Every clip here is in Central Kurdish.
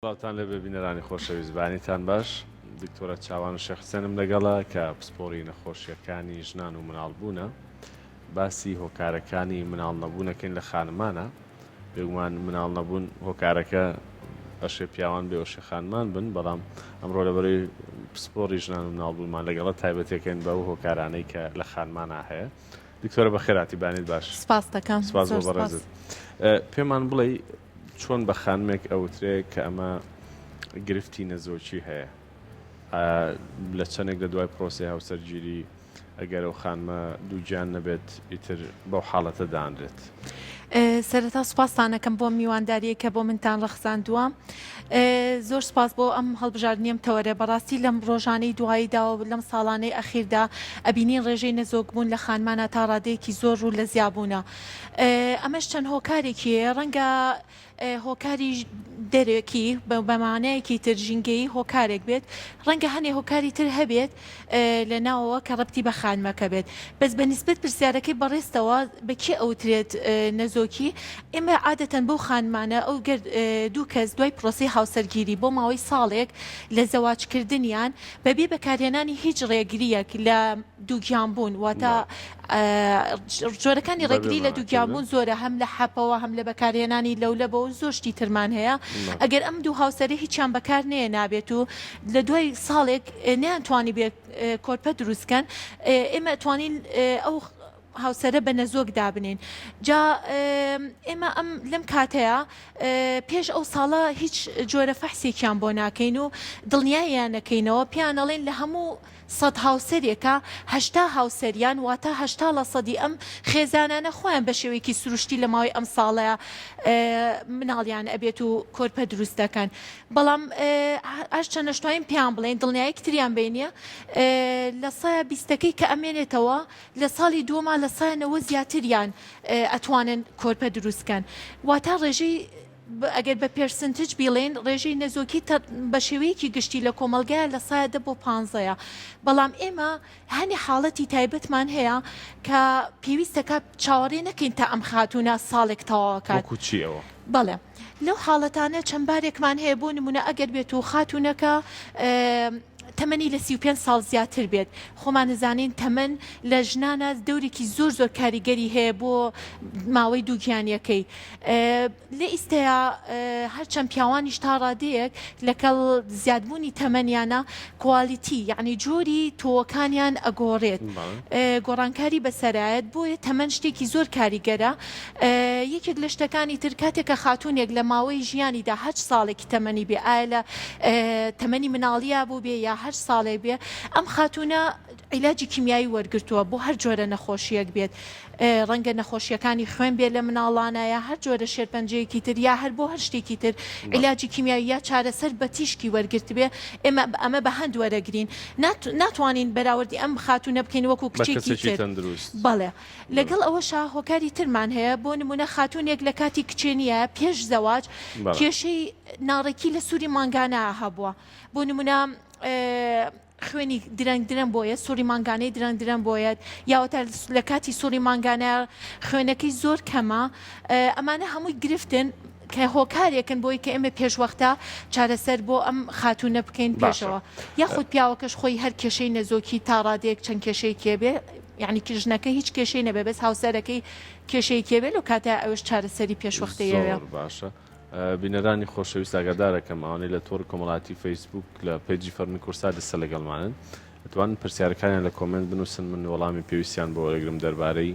باوتان لە ببینەرانی خۆشەویست بانیتان باش دکتۆرە چاوان شێخ حسێنم لەگەڵا کە پسپۆری نەخۆشیەکانی ژنان و مناڵبوونە باسی هۆکارەکانی مناڵ نەبوونەکەین لە خانمانە بێگومان مناڵ نەبوون هۆکارەکە ئەشێ پیاوان بێ ئەوشێ خانمان بن بەڵام ئەمڕۆ لەبەرەوەی پسپۆری ژنان و مناڵبوونمان لەگەڵە تایبەتەکەین بە ئەو هۆکارانەی کە لە خانمانە هەیە دکتۆرە بەخێراتی بانیت باش سپاس دەکەم سپاس بۆ بەڕێزت پێمان بڵێ چۆن بە خانمێک ئەوترێ کە ئەمە گرفتی نەزۆکی هەیە لە چەندێک لە دوای پرۆسی هاوسەرگیری ئەگەر ئەو خانمە دووجیان نەبێت ئیتر بەو حاڵەتە دانرێت سەرەتا سوپاسانەکەم بۆ میوانداریە کە بۆ منتان ڕەخساندووە زۆر سپاس بۆ ئەم هەڵبژاردننیم تەوەرە بەڕاستی لەم ڕۆژانەی دواییدا و لەم ساڵانەی ئەخیردا ئەبینین ڕێژەی نەزۆکبوون لە خانمانە تا ڕادەیەکی زۆر ڕوو لە زیابوونە ئەمەش چەند هۆکارێکی ڕەنگە هۆکاری دەرێکی بەمانەیەکی تر ژینگەی هۆکارێک بێت ڕەنگە هەنێ هۆکاری تر هەبێت لە ناوەوە کە ڕەبتی بە خانمەکە بێت بەس بە نیسبەت پرسیارەکەی بەڕێستەوە بەکێ ئەوترێت نەزۆکی ئێمە عادەتەن بەو خانمانە ئەو دوو کەس دوای پرۆسی هاوسەرگیری بۆ ماوەی ساڵێک لە زەواجکردنیان بەبێ بەکارهێنانی هیچ ڕێگریەک لە دووگیانبوون واتە جۆرەکانی ڕێگری لە دووگیانبوون زۆرە هەم لە حەپەوە هەم لە بەکارهێنانی لەولەبەوە زۆر شتی ترمان هەیە ئەگەر ئەم دوو هاوسەرە هیچیان بەکار نەیە نابێت و لە دوای ساڵێک نەیانتوانی بێت کۆرپە دروستکەن ئێمە توانین ئەو هاوسەرە بە نەزۆک دابنین جا ئێمە ئەم لەم کاتەیە پێش ئەو ساڵە هیچ جۆرە فەحسێکیان بۆ ناکەین و دڵنیاییان نەکەینەوە پیانەڵێن لە هەموو سەد هاوسەرێکە هەشتا هاوسەریان واتە هەشتا لە سەدی ئەم خێزانانە خۆیان بە شێوەیەکی سروشتی لە ماوەی ئەم ساڵەیە مناڵیان ئەبێت و کۆرپە دروست دەکەن بەڵام ئاش چەنەشتوین پیان بڵێن دڵنیایەکتریان بینە لە سایە بیستەکەی کە ئەمێنێتەوە لە ساڵی دووەما لە سایەنەوە زیاتریان ئەتوانن کۆرپە دروستکەن واتە ڕێژەی ئەگەر بە پێرسنتج بیڵێن ڕێژەی نەزۆکی بە شێوەیەکی گشتی لە کۆمەلگایە لە سایە 10 بۆ 15 بەڵام ئێمە هەنی حاڵەتی تایبەتمان هەیە کە پێویستەکە چاوەڕێ نەکەین تا ئەم خاتونە ساڵێک تەواوەکات بەڵێ لەو حاڵەتانە چەند بارێکمان هەیە بۆ نمونە ئەگەر بێت و خاتونەکە تەمەنی لە 35 ساڵ زیاتر بێت خۆمان نزانین تەمەن لە ژنانە دەورێکی زۆر زۆر کاریگەری هەیە بۆ ماوەی دووگیانیەکەی لە ئیستەیە هەرچەند پیاوانیش تا ڕادەیەک لەگەڵ زیادبوونی تەمەنیانە کوالیتی یعنی جۆری تۆوەکانیان ئەگۆڕێت گۆڕانکاری بەسەرایەت بۆیە تەمەن شتێکی زۆر کاریگەرە یەکێک لە شتەکانی تر کاتێکە خاتونێک لە ماوەی ژیانیدا 8 ساڵێکی تەمەنی بێ ئایا لە تەمەنی مناڵیە بوو بێ یا 8 ساڵێ بێ ئەم خاتونە عیلاجی کیمیایی وەرگرتووە بۆ هەر جۆرە نەخۆشیەک بێت ڕەنگە نەخۆشیەکانی خوێن بێت لە مناڵانە یا هەر جۆرە شێرپەنجەیەکی تر یا هەر بۆ هەر شتێکی تر عیلاجی کیمیایی یا چارەسەر بە تیشکی وەرگرت بێ ئەمە بە هەند وەرەگرین ناتوانین بەراوردی ئم خاتونە بکەین وەکو کچێکی تر بەڵێ لەگەڵ ئەوەشا هۆکاری ترمان هەیە بۆ نمونە خاتونێک لە کاتی کچێنیە پێش زەواج کێشەی ناڕێکی لە سووری مانگانە هەبووە بۆ نمونە خوێنی درەنگ بۆیە سووری مانگانەی درەنگ بۆیەت یاوەتە لە کاتی سووری مانگانە خوێنەکەی زۆر کەمە ئەمانە هەمووی گرفتن کە هۆکارێکن بۆی کە ئێمە پێشوەختە چارەسەر بۆ ئەم خاتونە بکەین پێشەوە یاخود پیاوەکەش خۆی هەر کێشەی نەزۆکی تا ڕادەیەک چەند کێشەی کێبێ یعنی کژنەکە هیچ کێشەی نەبێ بەس هاوسەرەکەی کێشەی کێبێت و کاتە ئەوش چارەسەری پێشوەختەیەوێ باشە بینەرانی خۆشەویست ئاگادارەکەم ئەوانەی لە تۆڕ کۆمەڵاتی فەیسبوک لە پێیجی فەرمی کورسا دەستە لەگەڵمانن دەتوانن پرسیارەکانیان لە کۆمنت بنووسن من وەڵامی پێویستیان بۆ وەرەگرم دەربارەی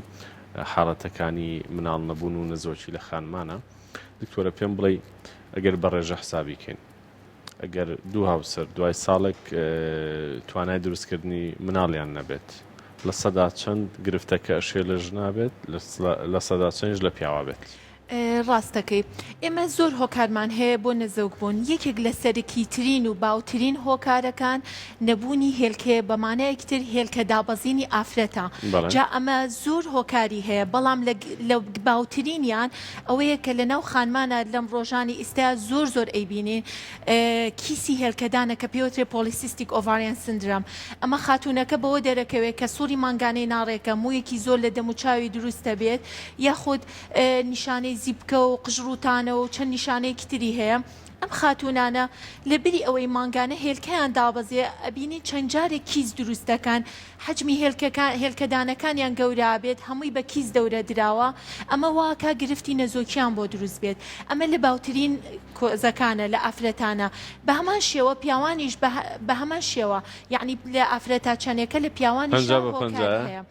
حاڵەتەکانی مناڵ نەبوون و نەزۆکی لە خانمانە دکتۆرە پێم بڵێ ئەگەر بە ڕێژە حسابیکەین ئەگەر دوو هاوسەر دوای ساڵێک توانای دروستکردنی مناڵیان نەبێت لە سەدا چەند گرفتەکە ئەشێ لە ژنابێت لە سەدا چەندش لە پیاوە بێت ڕاستەکەی ئێمە زۆر هۆکارمان هەیە بۆ نەزۆکبوون یەکێک لە سەرەکیترین و باوترین هۆکارەکان نەبوونی هێلکەیە بەمانەیەکتر هێلکە دابەزینی ئافرەتە جا ئەمە زۆر هۆکاری هەیە بەڵام لە باوترینیان ئەوەیە کە لە ناو خانمانە لەم ڕۆژانی ئێستا زۆر ئەیبینین کیسی هێلکەدانە کە پێوترێ پۆلیسیستیک ئۆڤاریان سندرام ئەمە خاتونەکە بەوە دەرەکەوێت کە سووری مانگانەی ناڕێکە مویەکی زۆر لە دەموچاوی دروستە بێت یاخود نیشانەی زیبکە و قژڕوتانە و چەند نیشانەیەکی تری هەیە ئەم خاتونانە لە بری ئەوەی مانگانە هێلکەیان دابەزێ ئەبینی چەند جارێک کیز دروست دەکەن حجمی هێلکەدانەکانیان گەورە بێت هەمووی بە کیز دەورە دراوە ئەمە واکە گرفتی نەزۆکیان بۆ دروست بێت ئەمە لە باوترین کۆزەکانە لە ئافرەتانە بە هەمان شێوە پیاوانیش بە هەمان شێوە یعنی لە ئافرەتا چەندێکە لە پیاوانیش هەیە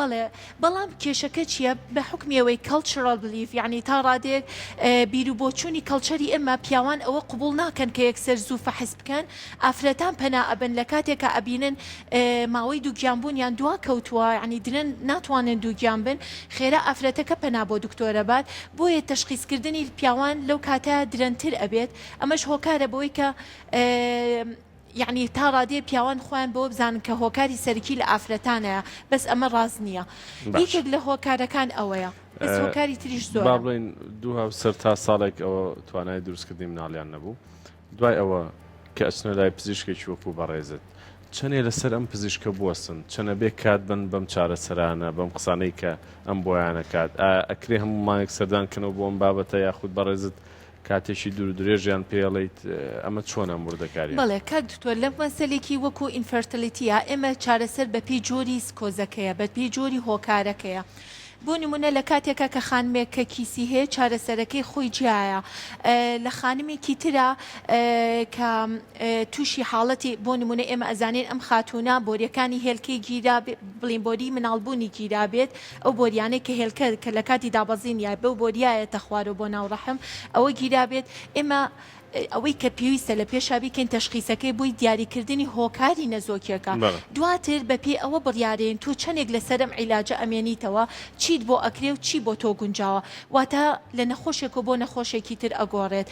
بەڵێ بەڵام کێشەکە چییە بە حکمیەوەی cultural belief یعنی تا ڕادێک بیر و بۆچوونی کەڵچەری ئێمە پیاوان ئەوە قبول ناکەن کە یەکسەر زوو فەحس بکەن ئافرەتان پەنا ئەبن لە کاتێکە ئەبینن ماوەی دووگیانبوونیان دوا کەوتووە یعنی درن ناتوانن دووگیان بن خێرا ئافرەتەکە پەنا بۆ دکتۆرە بات بۆیە تەشخیصکردنی پیاوان لەو کاتە درەنتر ئەبێت ئەمەش هۆکارە بۆی کە یعنی تا ڕادێ پیاوان خۆیان بۆ بزانن کە هۆکاری سەرکی لە ئافرەتانەیە بەس ئەمە ڕاز نییە یەکێک لە هۆکارەکان ئەوەیە بەس هۆکاری تریش زۆر با بڵێن دوو سەر تا ساڵێک ئەوە توانای دروستکردنی مناڵیان نەبوو دوای ئەوە کە ئەچنە لای پزیشکێکی وەکو بەڕێزت چەندێ لەسەر ئەم پزیشکە بوەستن چەنە بێ کات بن بەم چارەسەرانە بەم قسانەی کە ئەم بۆیانە کات ئەکرێ هەموو مانێک سەردانکردنەوە بۆ ئەم بابەتە یاخود بەڕێزت کاتێکی دوور درێژیان پێڵیت ئەمە چۆن ئەم وردەکاری بەڵێ کاک دکتۆر لەم مەسەلێکی وەکو ئینفەرتیلیتیە ئێمە چارەسەر بە پێی جۆری کۆزەکەیە بە پێی جۆری هۆکارەکەیە بۆ نمونە لە کاتێکە کە خانمێک کە کیسی هەیە چارەسەرەکەی خۆی جیایە لە خانمێکی ترە کە تووشی حاڵەتی بۆ نمونە ئێمە ئەزانین ئەم خاتونە بۆریەکانی هێلکەی گیرا بڵین بۆری مناڵبوونی گیرا بێت ئەو بۆریانەی کە هێلکە کە لە کاتی دابەزین یا بەو بۆریایەتە خوارە بۆ ناوڕەحم ئەوە گیرا بێت ئێمە ئەوەی کە پێویستە لە پێشاوی کەین تەشخیصەکەی بۆی دیاریکردنی هۆکاری نەزۆکیەکە دواتر بەپێ ئەوە بڕیارێن تۆ چەندێک لەسەرم عیلاجە ئەمێنیتەوە چیت بۆ ئەکرێ و چی بۆ تۆ گونجاوە واتە لە نەخۆشێک و بۆ نەخۆشێکی تر ئەگۆڕێت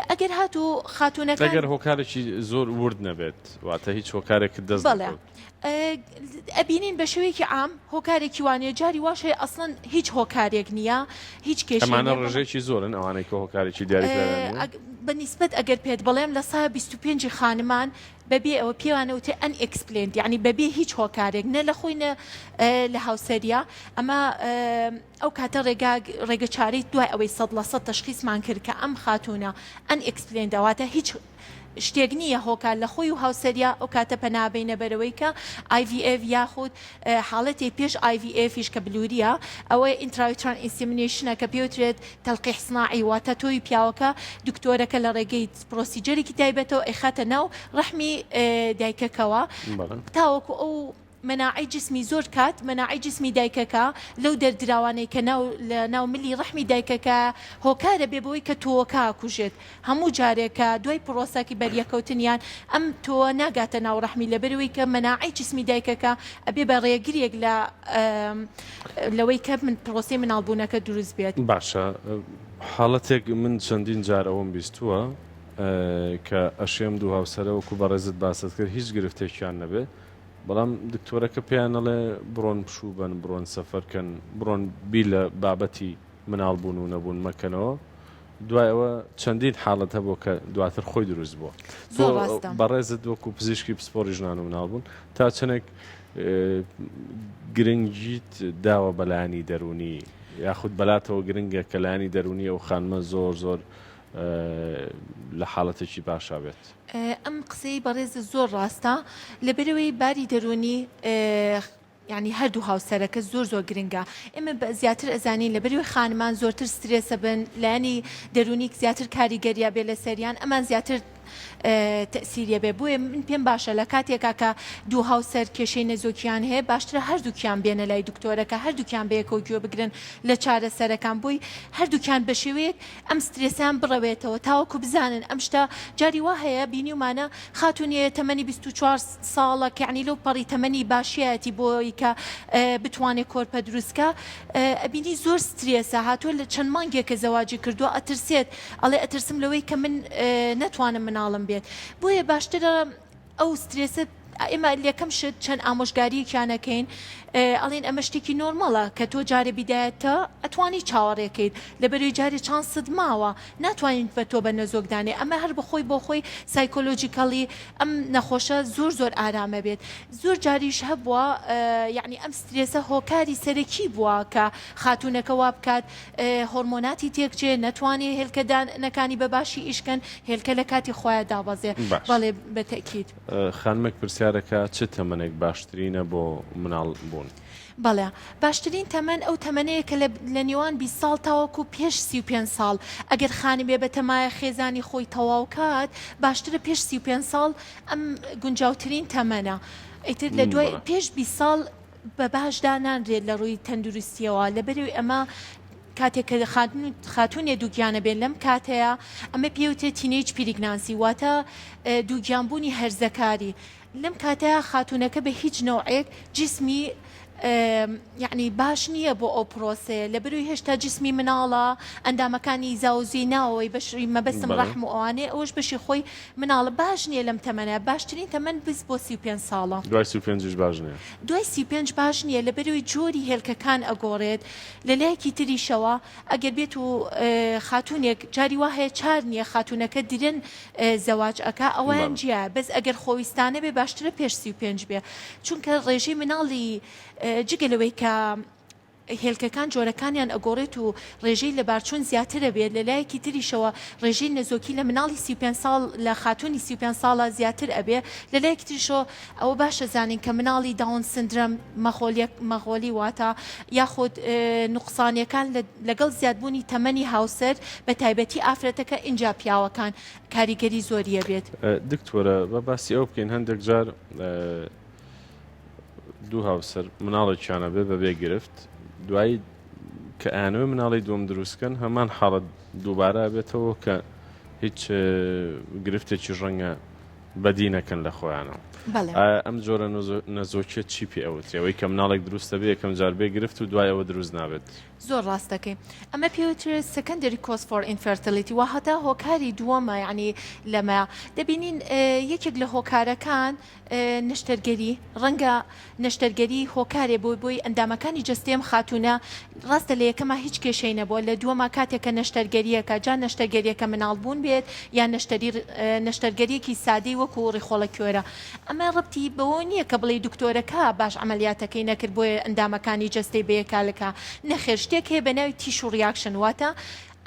ئەگەر هاتوو خاتونەکان ئەگەر هۆکارێکی زۆر ورد نەبێت واتە هیچ هۆکارێک دەست ئەبینین بە شێوەیەکی عام هۆکارێکی وانەیە جاری واشەیە ئەسڵەن هیچ هۆکارێک نییە هیچ کێشەمانە ڕژێکی زۆرن ئەوانەی کە هۆکارێکی دیاری بەنسبەت ئەگەر پێت بڵێم لە سا 25 خانمان بەبێ ئەوە پێوانەوتێ ئەنئکسپلێند یعنی بەبێ هیچ هۆکارێک نە لە خۆی لە هاوسەریە ئەمە ئەو کاتە ڕێگە چارەی دوای ئەوەی 100% تەشخیصمان کرد کە ئەم خاتونە ئەنئکسپلێند دەواتە هیچ شتێک نییە هۆکار لە خۆی و هاوسەریا ئەو کاتە پەنابینە بەرەوەی کە IVF یاخود حاڵەتی پێش IVFیش کە بلووریە ئەوەی ئینتراویتران ئینسیمینیشنە کە پێوترێت تەلقیح سناعی واتە تۆی پیاوەکە دکتۆرەکە لە ڕێگەی پرۆسیجەرێکی تایبەتەوە ئەخاتە ناو ڕەحمی دایکەکەوە تاوەکو ئەو مناعی جسمی زۆر کات مناعی جسمی دایکەکە لەو دەردراوانەی کە لە ناو ملی ڕەحمی دایکەکە هۆکارە بێ بەوەی کە تۆوەکە کوژێت هەموو جارێکە دوای پرۆساکی بەریەکەوتنیان ئەم تۆ ناگاتە ناو ڕەحمی لەبەرەوەی کە مناعی جسمی دایکەکە ئەبێ بە ڕێگریەک لەوەی کە من پرۆسی مناڵبوونەکە دروست بێت باشە حاڵەتێک من چەندین جار ئەوم بیستووە کە ئەشێم دوو هاوسەرە وەکو بەڕێزت باست کرد هیچ گرفتێکیان نەبێت بەڵام دکتۆرەکە پێیانەڵێ بڕۆن پشوو بن بڕۆن سەفەرکەن بڕۆن بی لە بابەتی مناڵبوون و نەبوون مەکەنەوە دوایەوە چەندین حاڵەت هەبوو کە دواتر خۆی دروست بووە بەڕێزت وەکو پزیشکی پسپۆری ژنان و مناڵبوون تا چەندێک گرنگیت داوە بەلایانی دەرونی یاخود بەلاتەوە گرنگە کە لایانی دەرونی ئەو خانمە زۆر زۆر لە حاڵەتێکی باشا بێت ئەم قسەی بەڕێز زۆر ڕاستە لەبەرەوەی باری دەرونی یعنی هەردوو هاوسەرەکە زۆر زۆر گرنگە ئێمە زیاتر ئەزانین لەبەرەوەی خانمان زۆرتر سترێسە بن لایانی دەرونی زیاتر کاریگەریە بێ لە سەریان ئەمان زیاتر تەسیریە بێ بۆیە من پێم باشە لە کاتێکا کە دوو هاوسەر کێشەی نەزۆکیان هەیە باشترە هەردووکیان بێنە لای دکتۆرەکە هەردووکیان بەیەکەوە گوێ بگرن لە چارەسەرەکان بۆی هەردووکیان بە شێوەیەک ئەم سترێسیان بڕەوێتەوە تاوەکو بزانن ئەم شتە جاری وا هەیە بینیومانە خاتونیە تەمەنی 24 ساڵە یعنی لەو پەڕی تەمەنی باشیەتی بۆی کە بتوانێت کۆرپە دروستکە ئەبینی زۆر سترێسە هاتووە لە چەند مانگێکە زەواجی کردووە ئەترسێت ئەڵێ ئەترسم لەوەی کە من نەتوانم مناڵم بێت بۆیە باشترە ئەو سترێسە ئێمە لەکەم شت چەند ئامۆژگاریەکیانەکەین ئەڵێن ئەمە شتێکی نۆرمەڵە کە تۆ جارە بیدایەتە ئەتوانی چاوەڕێکیت لەبەروی جارێ چند سد ماوە ناتوانین بە تۆ بە نەزۆکدانێ ئەمە هەر بخۆی بۆ خۆی سایکۆلۆجیکەڵی ئەم نەخۆشە زۆر ئارامە بێت زۆر جاریش هەبووە یعنی ئەم سترێسە هۆکاری سەرەکی بووە کە خاتونەکە وا بکات هۆرمۆناتی تێکچێ نەتوانێت هێلکەدانەکانی بە باشی ئیشکەن هێلکە لە کاتی خۆیان دابەزێ بەڵێ بەتەکید خانمێک پرسیارەکە چ تەمەنێک باشترینە بۆ مناڵ بوون بەڵێ باشترین تەمەن ئەو تەمەنەیە کە لە نێوان 20 ساڵ تاوەکو پێش 35 ساڵ ئەگەر خانی بێ بە تەمایە خێزانی خۆی تەواو کات باشترە پێش 35 ساڵ ئەم گونجاوترین تەمەنە ئیتر لە دوای پێش 20 ساڵ بە باشدا نانرێت لە ڕووی تەندروستیەوە لەبەروی ئەمە کاتێک کە خاتونێ دووگیانە بێن لەم کاتەیە ئەمە پێوتێت تینیج پیرگنانسی واتە دووگیانبوونی هەرزەکاری لەم کاتەیە خاتونەکە بە هیچ نوعێک جسمی یعنی باش نییە بۆ ئەو پرۆسێ لە بروی هێشتا جسمی مناڵە ئەندامەکانی زاوزی ناوەی بەشری مەبەستم ڕەحم و ئەوانێ ئەوش بەشی خۆی مناڵە باش نییە لەم تەمەنە باشترین تەمەن بس بۆ 35 ساڵە دوای 35 باش نییە دوای 35 باش نییە لە بەروی جۆری هێلکەکان ئەگۆڕێت لە لایەکی تریشەوە ئەگەر بێت و خاتونێک جاری وهەیە چار نییە خاتونەکە درن زەواج ئەکا ئەویان جیە بەس ئەگەر خۆویستانە بێ باشترە پێش 35 بێ چونکە ڕێژەی مناڵی جگەلەوەی کە هێلکەکان جۆرەکانیان ئەگۆڕێت و ڕێژەی لە بارچوون زیاترە بێت لە لایەکی تریشەوە ڕێژەی نەزۆکی لە مناڵی 35 ساڵ لە خاتونی 35 ساڵە زیاتر ئەبێ لە لایەکی تریشەوە ئەوە باشە زانین کە مناڵی داون سندرۆم مەخۆلی واتە یاخود نوقسانیەکان لەگەڵ زیادبوونی تەمەنی هاوسەر بە تایبەتی ئافرەتەکە ئینجا پیاوەکان کاریگەری زۆریە بێت دکتۆرە بە باسی ئەو بکەین هەندێک جار دوو هاوسەر مناڵێکیانە بێ بەبێ گرفت دوایی کە ئەوێ مناڵی دوم دروستکەن هەمان حاڵەت دووبارە بێتەوە کە هیچ گرفتێکی ڕەنگە بەدی نەکەن لە خۆیانەوە ئەم جۆرە نەزۆکیە چی پێ ئەوترەوەی کە مناڵێک دروستە بێ یەکەم جار بێ گرفت و دوایەوە دروست نابێت زۆر ڕاستەکەی ئەمە پێوترێت سەکەندری کۆز فۆر ئینفەرتیلیتی وا هەتا هۆکاری دووەمە یعنی لەمە دەبینین یەکێک لە هۆکارەکان نەشتەرگەری ڕەنگە نەشتەرگەری هۆکارێ بۆی ئەندامەکانی جەستێم خاتونە ڕاستە لە یەکەمە هیچ کێشەی نەبووە لە دووەمە کاتێکە نەشتەرگەریەکە جا نەشتەرگەریەکە مناڵبوون بێت یان نەشتەرگەریەکی سادەی وەکو ڕێخۆڵە کوێرە ئەمە ڕەبتی بەوە نییە کە بڵێ دکتۆرەکە باش عملیاتەکەی نەکرد بۆیە ئەندامەکانی جەستەی بەیەکالەکە نەخێر شتێک هەیە بە ناوی تیش و ریاکشن واتە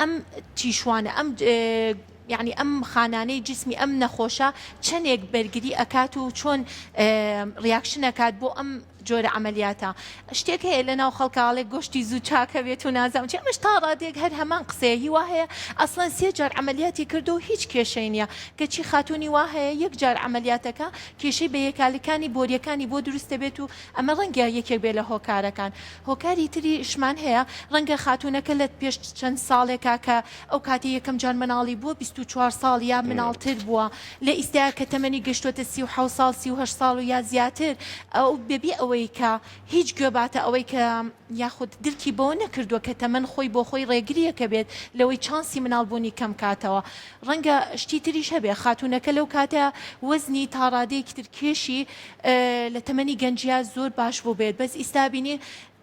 ئەم تیشوانە ئەم یعنی ئەم خانانەی جسمی ئەم نەخۆشە چەندێک بەرگری ئەکات و چۆن ریاکشن ئەکات بۆ ئەم جۆرە عملیاتە شتێک هەیە لە ناو خەڵکاڵێک گۆشتی زوو چاکە بێت و نازام چ ئەمەش تا ڕادێک هەر هەمان قسەیە وا هەیە ئەسڵەن 3 جار عملیاتی کردو و هیچ کێشەی نییە کە چی خاتونی وا هەیە 1 جار عملیاتەکە کێشەی بە یەکالیەکانی بۆریەکانی بۆ دروستە بێت و ئەمە ڕەنگە یەکێک بێ لە هۆکارەکان هۆکاری تری شمان هەیە ڕەنگە خاتونەکە لە پێش چەند ساڵێکا کە ئەو کاتی یەکەم جار مناڵی بووە 24 ساڵ یا مناڵتر بووە لە ئیستا کە تەمەنی گەشتوتە 37 ساڵ 38 ساڵ و یا زیاتر ئەو بێبی ئەوەی کە هیچ گوێباتە ئەوەی کە یاخود دڵکی بۆ نەکردووە کە تەمەن خۆی بۆ خۆی ڕێگریەکە بێت لەوەی چانسی مناڵبوونی کەم کاتەوە ڕەنگە شتی تریش هەبێ خاتونەکە لەو کاتە وەزنی تا ڕادەیەکی تر کێشی لە تەمەنی گەنجیا زۆر باش بوو بێت بەس ئیستابینی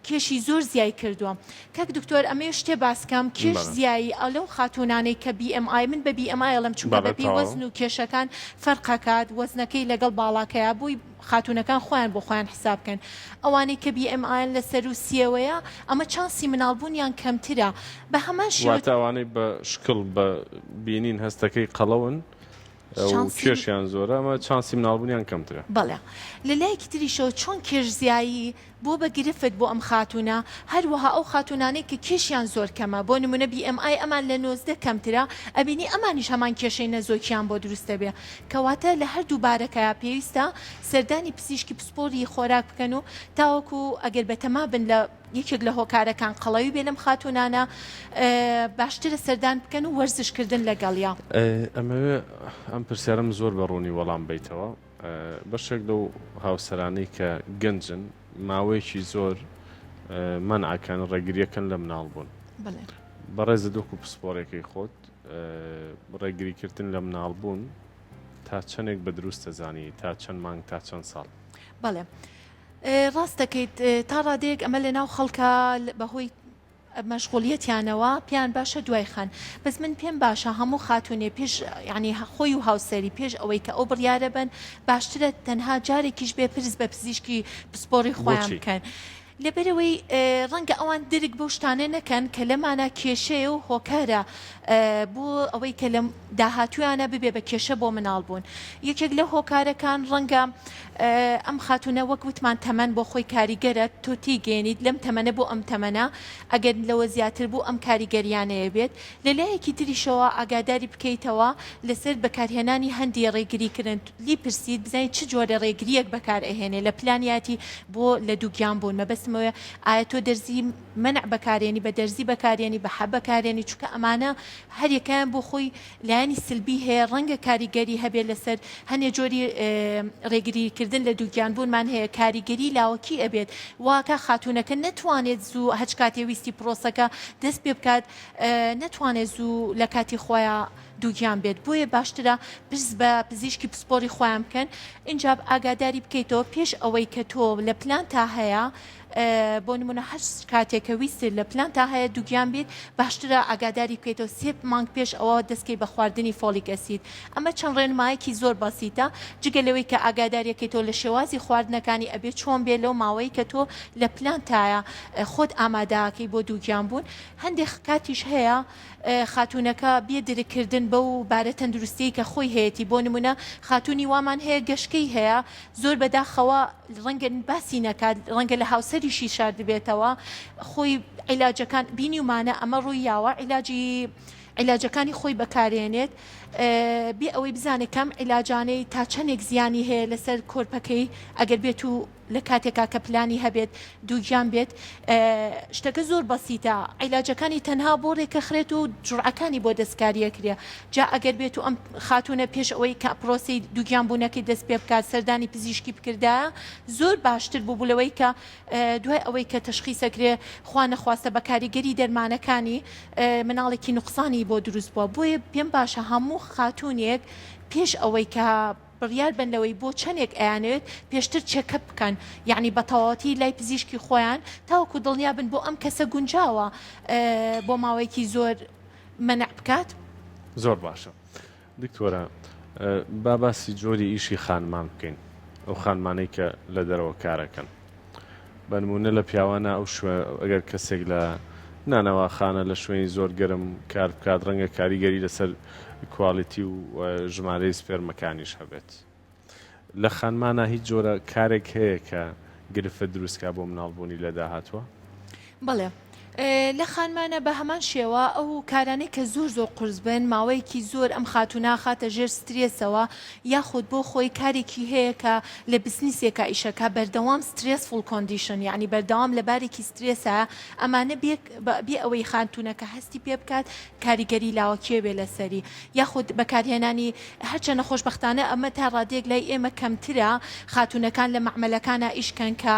کێشی زۆر زیای کردووە کاک دکتۆر ئەمێ شتێ باسکەم کێش زیایی ئەو لەو خاتونانەی کە BMI من بە BMI ئەڵم چونکە بەپی وەزن و کێشەکان فەرقەکات وەزنەکەی لەگەڵ باڵاکەیە بووی خاتونەکان خۆیان بۆ خۆیان حساب بکەن ئەوانەی کە BMI لەسەر و سیەوەیە ئەمە چانسی مناڵبوونیان کەمترە بە هەمان شێوە ئەوانەی بە شکڵ بە بینین هەستەکەی قەڵەون کێشیان زۆرە ئەمە چانسی مناڵبوونیان کەمترە بەڵێ لە لایەکی تریشەوە چۆن کێشزیایی بۆ بە گرفت بۆ ئەم خاتونە هەروەها ئەو خاتونانەی کە کێشیان زۆر کەمە بۆ نمونە BMI ئەمان لە 90 کەمترە ئەبینی ئەمانیش هەمان کێشەی نەزۆکیان بۆ دروستە بێ کەواتە لە هەردوو بارەکەیە پێویستە سەردانی پزیشکی پسپۆری خۆراک بکەن و تاوەکو ئەگەر بەتەما بن لە یەکێک لە هۆکارەکان قەڵەوی بێ لەم خاتونانە باشترە سەردان بکەن و وەرزشکردن لەگەڵیا ئەمەوێ ئەم پرسیارم زۆر بەڕوونی وەڵام بیتەوە بەشێک لەو هاوسەرانەی کە گەنجن ماوەیەکی زۆر مەنعەکەن ڕێگریەکەن لە مناڵبوون بەڕێزە دۆکو پسپۆرێکی خۆت ڕێگریکردن لە مناڵبوون تا چەندێک بە دروست دەزانی تا چەند مانگ تا چەند ساڵ بەڵێ ڕاست دەکەیت تا ڕادێک ئەمە لە ناو خەڵکە بەهۆی مەشغوڵیەتیانەوە پیان باشە دوای خان بەس من پێم باشە هەموو خاتونێ پێش یعنی خۆی و هاوسەری پێش ئەوەی کە ئەو بڕیارە بن باشترە تەنها جارێکیش بێ پرس بە پزیشکی پسپۆڕی خۆیان بکەن. لەبەرەوەی ڕەنگە ئەوان درک بۆ شتانە نەکەن کە لەمانە کێشەیە و هۆکارە بۆ ئەوەی کە لە داهاتویانە ببێ بە کێشە بۆ مناڵ بوون. یەکێک لە هۆکارەکان ڕەنگە ئەم خاتونە وەک وتمان تەمەەن بۆ خۆی کاریگەرە تۆ تیگەێنیت لەم تەمەنە بۆ ئەم تەمەنە ئەگەر لەوە زیاتر بوو ئەم کاریگەریانەیە بێت لە لایەکی تریشەوە ئاگاداری بکەیتەوە لەسەر بەکارهێنانی هەندی ڕێگریکردن لی پرسیید بزانیت چ جۆرە ڕێگریەک بەکار ئەهێنێ لە پلانیاتی بۆ لە دووگیان بوون مەبەستمەوە ئایا تۆ دەرزی منع بەکارێنی بە دەرزی بەکارێنی بە حە بەکارێنی چونکە ئەمانە هەریەکەیان بۆ خۆی لایانی سلبی هەیە ڕەنگە کاریگەری هەبێت لەسەر هەنێ جۆری ڕێگریکردن لە دووگیان بوونمان هەیە کاریگەری لاوەکی ئەبێت واکە خاتونەکە نەتوانێت زوو هەچ کاتێ ویستی پرۆسەکە دەست پێ بکات نەتوانێت زوو لە کاتی خۆیان دووگیان بێت بۆیە باشترە پرس بە پزیشکی پسپۆڕی خۆیان بکەن اینجا ئاگاداری بکەیتەوە پێش ئەوەی کە تۆ لە پلان تا هەیە بۆ نمونە هەر کاتێکە ویستر لە پلان تا هەیە دووگیان بێت باشترە ئاگاداری بکەیتەوە 3 مانگ پێش ئەوە دەستکەی بە خواردنی فۆلیک ئەسید ئەمە چەند ڕێنمایەکی زۆر بەسیتە جگەلەوەی کە ئاگاداریەکەیتەوە لە شێوازی خواردنەکانی ئەبێت چۆن بێت لەو ماوەی کە تۆ لە پلان تایە خۆت ئامادەکەی بۆ دووگیان بوون هەندێک کاتیش هەیە خاتونەکە بێدرکردن بەو بارە تەندروستی کە خۆی هەیەی بۆ نمونە خاتونی وامان هەیە گەشتکەی هەیە زۆر بەداخەوە ڕەنگە باسی نەکات ڕەنگە لە هاوسەریشی شار دەبێتەوە خۆی عیلاجەکان بینی ومانە ئەمە ڕووی یاوە عیلاجەکانی خۆی بەکارێنێت بێ ئەوەی بزانێت کەم عیلاجانەی تا چەندێک زیانی هەیە لەسەر کۆرپەکەی ئەگەر بێت و لە کاتێکا کە پلانی هەبێت دووگیان بێت شتەکە زۆر بەسیتە عیلاجەکانی تەنها بۆ ڕێکەخرێت و جوڕعەکانی بۆ دەستکاریەکرێ جا ئەگەر بێت و ئەم خاتونە پێش ئەوەی کە پرۆسی دووگیان بوونەکەی دەست پێ بکات سەردانی پزیشکی بکردایە زۆر باشتر بوو بولەوەی کە دوای ئەوەی کە تەشخیسەکرێ خوا نەخواستە بە کاریگەری دەرمانەکانی مناڵێکی نوقسانی بۆ دروست بووە بۆیە پێم باشە هەموو خاتونێک پێش ئەوەی کە بڕیار بنەوەی بۆ چەندێک ئەیانێت پێشتر چێکە بکەن یعنی بە تەواوەتی لای پزیشکی خۆیان تاوەکو دڵنیا بن بۆ ئەم کەسە گونجاوە بۆ ماوەیەکی زۆر منع بکات زۆر باشە دکتۆرە باسی جۆری ئیشی خانمان بکەین ئەو خانمانەی کە لە دەرەوە کارەکەن بەنمونە لە پیاوانە ئەو ئەگەر کەسێک لە نانەواخانە لە شوێنی زۆر گەرم کار بکات ڕەنگە کاریگەری لەسەر کوالیتی و ژمارەی سپێرمەکانیش هەبێت لە خانمانە هیچ جۆرە کارێک هەیە کە گرفە دروستکە بۆ مناڵبوونی لە داهاتوە بەڵێ لە خانمانە بە هەمان شێوە ئەو کارانەی کە زۆر قورس بن ماوەیەکی زۆر ئەم خاتونا خاتە ژێر سترێسەوە یاخود بۆ خۆی کارێکی هەیە کە لە بزنسێکە ئیشەکە بەردەوام سترێسفول کۆندیشن یعنی بەردەوام لە بارێکی سترێسە ئەمانە بێ ئەوەی خانتونەکە هەستی پێ بکات کاریگەری لاوەکیێ بێ لەسەری یاخود بەکارهێنانی هەرچەنە خۆشبەختانە ئەمە تا ڕادێک لای ئێمە کەمترە خاتونەکان لە مەعمەلەکانە ئیشکەن کە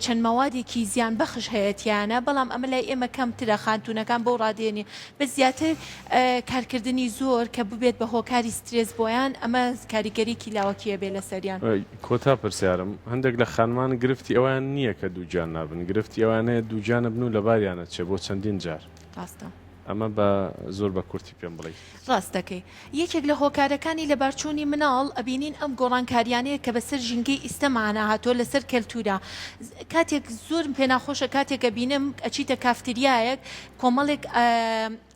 چەند مەوادێکی زیان بەخش هەیەتیانە بەڵام ئەمە لای ئێمە کەمترە خانتونەکان بۆ ڕادێنی بە زیاتر کارکردنی زۆر کە ببێت بە هۆکاری سترێس بۆیان ئەمە کاریگەریکی لاوەکیە بێ لە سەریان کۆتا پرسیارم هەندێک لە خانمان گرفتی ئەویان نییە کە دووجان نابن گرفتی ئەوانەیە دووجانە بن و لە باریانە چێ بۆ چەندین جار ڕاستە ئەمە بە زۆر بە کورتی پێم بڵێ ڕاستەکەی یەکێک لە هۆکارەکانی لە بارچوونی مناڵ ئەبینین ئەم گۆڕانکاریانەیە کە بەسەر ژینگەی ئیسەمانە هاتۆ لەسەر کەلتورە کاتێک زۆر پێ ناخۆشە کاتێکە بینم ئەچیتە کافتریایەک کۆمەڵێک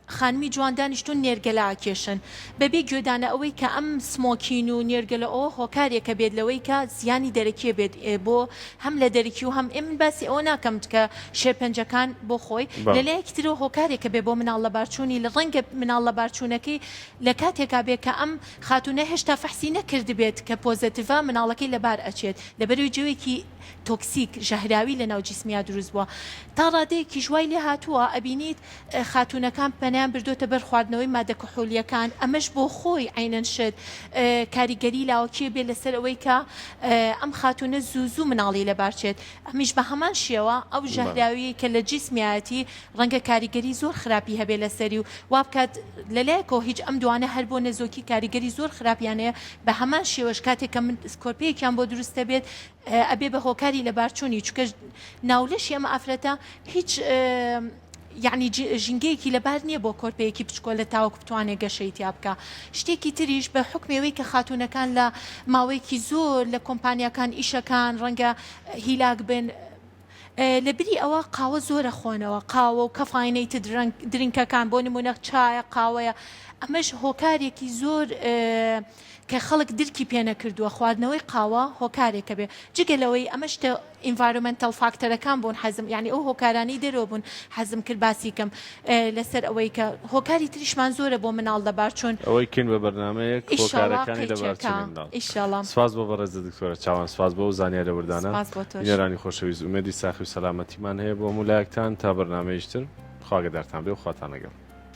خانمی جواندانیشتون نێرگەلا کێشن بەبێ گوێدانە ئەوەی کە ئەم سمۆکین و نێرگەلە ئەوە هۆکارێکە بێت لەوەی کە زیانی دەرەکیە بێت بۆ هەم لە دەرەکی و هەم ئێمن باسی ئەوە ناکەم کە شێرپەنجەکان بۆ خۆی لە لایەکترەوە هۆکارێکە بێ بۆ مناڵ لە بارچوونی لە ڕەنگە مناڵ لە بارچوونەکەی لە کاتێکا بێت کە ئەم خاتونە هێشتا فەحسی نەکرد بێت کە پۆزەتیڤە مناڵەکەی لەبار ئەچێت لەبەروی جوێکی تۆکسیک ژەهراوی لە ناو جیسمیا دروست بووە تا ڕادەیەکی ژوای لێ هاتووە ئەبینیت خاتونەکان پەنای خانیان بردوتە بەر خواردنەوەی مادە کحولیەکان ئەمەش بۆ خۆی عینەن شت کاریگەری لاوەکیە بێ لەسەر ئەوەی کە ئەم خاتونە زوو مناڵی لەبارچێت ئەمیش بە هەمان شێوە ئەو ژەهراوی کە لە جیسمیایەتی ڕەنگە کاریگەری زۆر خراپی هەبێ لەسەری و وا بکات لەلایەکەوە هیچ ئەم دوانە هەر بۆ نەزۆکی کاریگەری زۆر خراپیانەیە بە هەمان شێوەش کاتێک کە من کۆرپەیەکیان بۆ دروستە بێت ئەبێ بە هۆکاری لەبارچوونی چونکە ناولەشی ئەمە ئافرەتە هیچ یعنی ژینگەیەکی لەبار نییە بۆ کۆرپەیەکی بچکۆ لە تاوەکو بتوانێت گەشەی تیا بکە شتێکی تریش بە حکمەوەی کە خاتونەکان لە ماوەیەکی زۆر لە کۆمپانیەکان ئیشەکان ڕەنگە هیلاک بن لە بری ئەوە قاوە زۆرە خۆنەوە قاوە و کەفاینەی درینکەکان بۆ نمونە چایە قاوەیە ئەمەش هۆکارێکی زۆر کە خەڵک درکی پێ نەکردووە خواردنەوەی قاوە هۆکارێکە بێ جگەلەوەی ئەمە شتە ئینڤایرۆمنتەل فاکتەرەکان بوون حەزم یعنی ئەو هۆکارانی دەرەوە بوون حەزم کرد باسی کەم لەسەر ئەوەی کە هۆکاری تریشمان زۆرە بۆ مناڵ لەبار چۆن ئەوەی کین بە بەرنامەیەک هۆکارەکانی لەبارچێندا ئیشاڵڵا سپاس بۆ بەڕێزە دکتۆرە چاوان سپاس بۆ زانیارە وردانە بینەرانی خۆشەویست ئومێدی ساخی و سەلامەتیمان هەیە بۆ مولایەکتان تا بەرنامەیشتر خواگەدارتان بێ و خواتان لەگەڵ